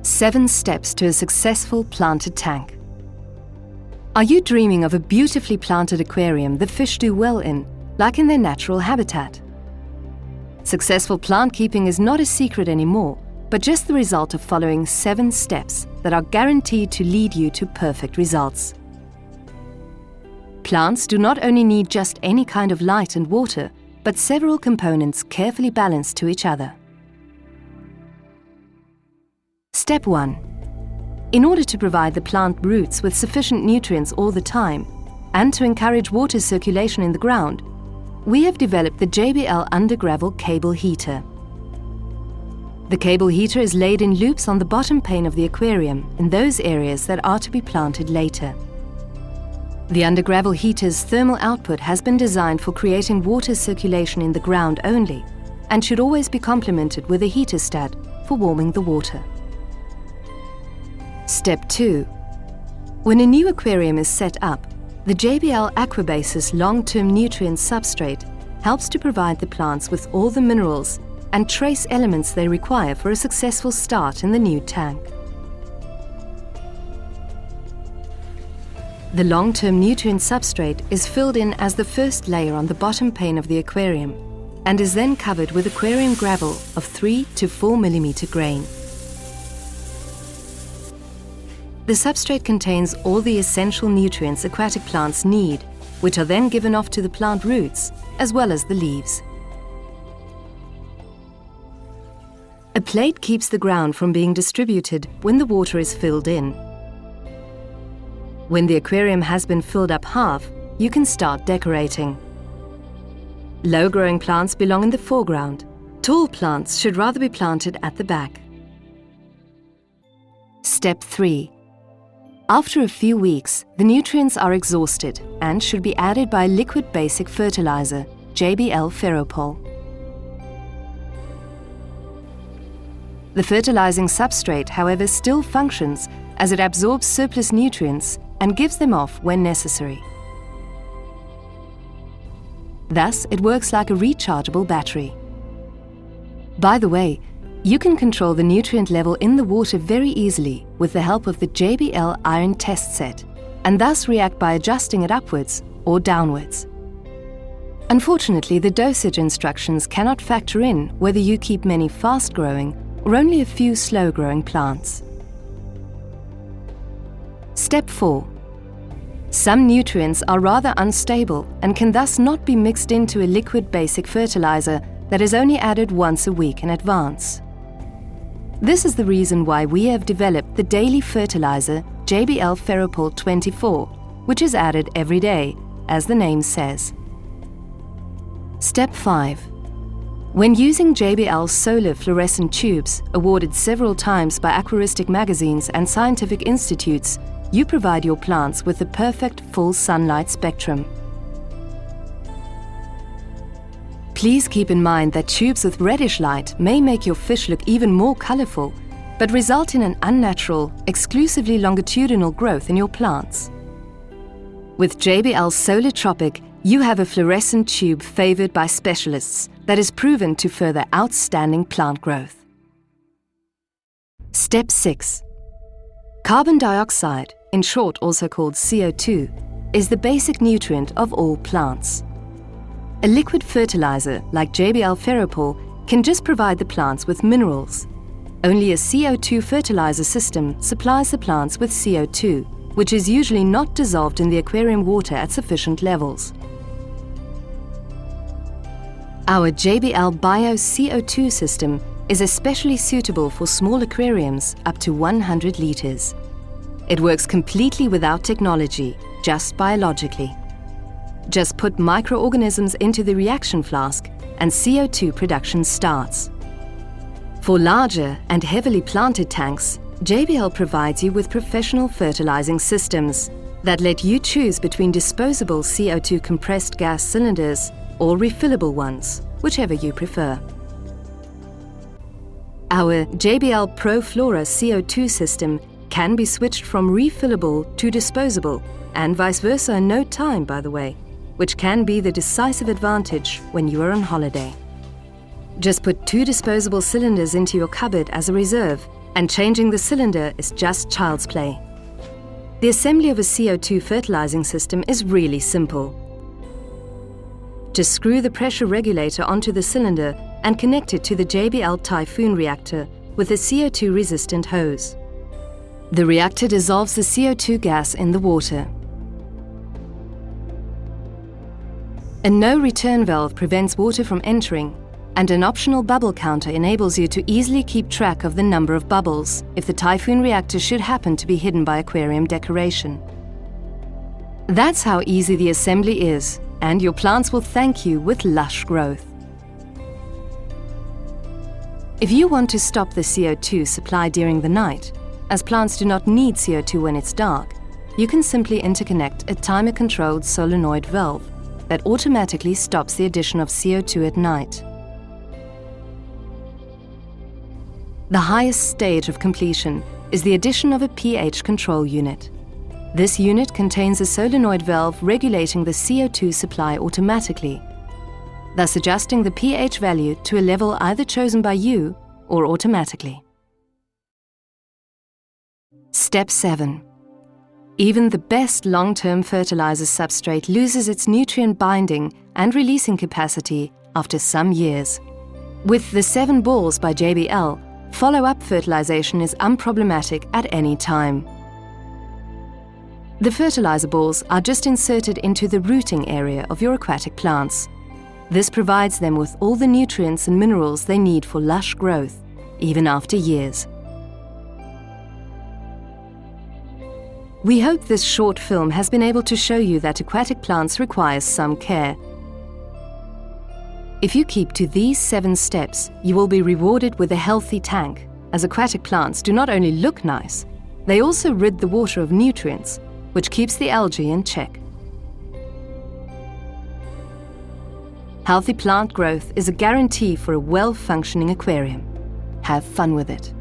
7 steps to a successful planted tank. Are you dreaming of a beautifully planted aquarium the fish do well in, like in their natural habitat? Successful plant keeping is not a secret anymore, but just the result of following 7 steps that are guaranteed to lead you to perfect results. Plants do not only need just any kind of light and water, but several components carefully balanced to each other. Step 1. In order to provide the plant roots with sufficient nutrients all the time, and to encourage water circulation in the ground, we have developed the JBL under-gravel cable heater. The cable heater is laid in loops on the bottom pane of the aquarium in those areas that are to be planted later. The under-gravel heater's thermal output has been designed for creating water circulation in the ground only, and should always be complemented with a heater-stat for warming the water. Step 2. When a new aquarium is set up, the JBL Aquabasis long-term nutrient substrate helps to provide the plants with all the minerals and trace elements they require for a successful start in the new tank. The long-term nutrient substrate is filled in as the first layer on the bottom pane of the aquarium and is then covered with aquarium gravel of 3 to 4 mm grain. The substrate contains all the essential nutrients aquatic plants need, which are then given off to the plant roots as well as the leaves. A plate keeps the ground from being distributed when the water is filled in. When the aquarium has been filled up half, you can start decorating. Low-growing plants belong in the foreground. Tall plants should rather be planted at the back. Step 3. After a few weeks, the nutrients are exhausted and should be added by liquid basic fertilizer, JBL Ferropol. The fertilizing substrate, however, still functions as it absorbs surplus nutrients and gives them off when necessary. Thus, it works like a rechargeable battery. By the way, you can control the nutrient level in the water very easily with the help of the JBL iron test set, and thus react by adjusting it upwards or downwards. Unfortunately, the dosage instructions cannot factor in whether you keep many fast-growing or only a few slow-growing plants. Step 4. Some nutrients are rather unstable and can thus not be mixed into a liquid basic fertilizer that is only added once a week in advance. This is the reason why we have developed the daily fertilizer JBL Ferropol 24, which is added every day, as the name says. Step 5. When using JBL solar fluorescent tubes, awarded several times by aquaristic magazines and scientific institutes, you provide your plants with the perfect full sunlight spectrum. Please keep in mind that tubes with reddish light may make your fish look even more colorful, but result in an unnatural, exclusively longitudinal growth in your plants. With JBL Solar Tropic, you have a fluorescent tube favored by specialists that is proven to further outstanding plant growth. Step 6. Carbon dioxide, in short also called CO2, is the basic nutrient of all plants. A liquid fertilizer like JBL Ferropol can just provide the plants with minerals. Only a CO2 fertilizer system supplies the plants with CO2, which is usually not dissolved in the aquarium water at sufficient levels. Our JBL Bio CO2 system is especially suitable for small aquariums up to 100 liters. It works completely without technology, just biologically. Just put microorganisms into the reaction flask and CO2 production starts. For larger and heavily planted tanks, JBL provides you with professional fertilizing systems that let you choose between disposable CO2 compressed gas cylinders or refillable ones, whichever you prefer. Our JBL Pro Flora CO2 system can be switched from refillable to disposable, and vice versa in no time, by the way, which can be the decisive advantage when you are on holiday. Just put 2 disposable cylinders into your cupboard as a reserve And changing the cylinder is just child's play. The assembly of a CO2 fertilizing system is really simple. Just screw the pressure regulator onto the cylinder and connect it to the JBL Typhoon reactor with a CO2-resistant hose. The reactor dissolves the CO2 gas in the water. A no-return valve prevents water from entering, and an optional bubble counter enables you to easily keep track of the number of bubbles if the Typhoon reactor should happen to be hidden by aquarium decoration. That's how easy the assembly is, and your plants will thank you with lush growth. If you want to stop the CO2 supply during the night, as plants do not need CO2 when it's dark, you can simply interconnect a timer-controlled solenoid valve that automatically stops the addition of CO2 at night. The highest stage of completion is the addition of a pH control unit. This unit contains a solenoid valve regulating the CO2 supply automatically, thus adjusting the pH value to a level either chosen by you or automatically. Step 7. Even the best long-term fertilizer substrate loses its nutrient binding and releasing capacity after some years. With the 7 balls by JBL, follow-up fertilization is unproblematic at any time. The fertilizer balls are just inserted into the rooting area of your aquatic plants. This provides them with all the nutrients and minerals they need for lush growth, even after years. We hope this short film has been able to show you that aquatic plants require some care. If you keep to these 7 steps, you will be rewarded with a healthy tank, as aquatic plants do not only look nice, they also rid the water of nutrients, which keeps the algae in check. Healthy plant growth is a guarantee for a well-functioning aquarium. Have fun with it.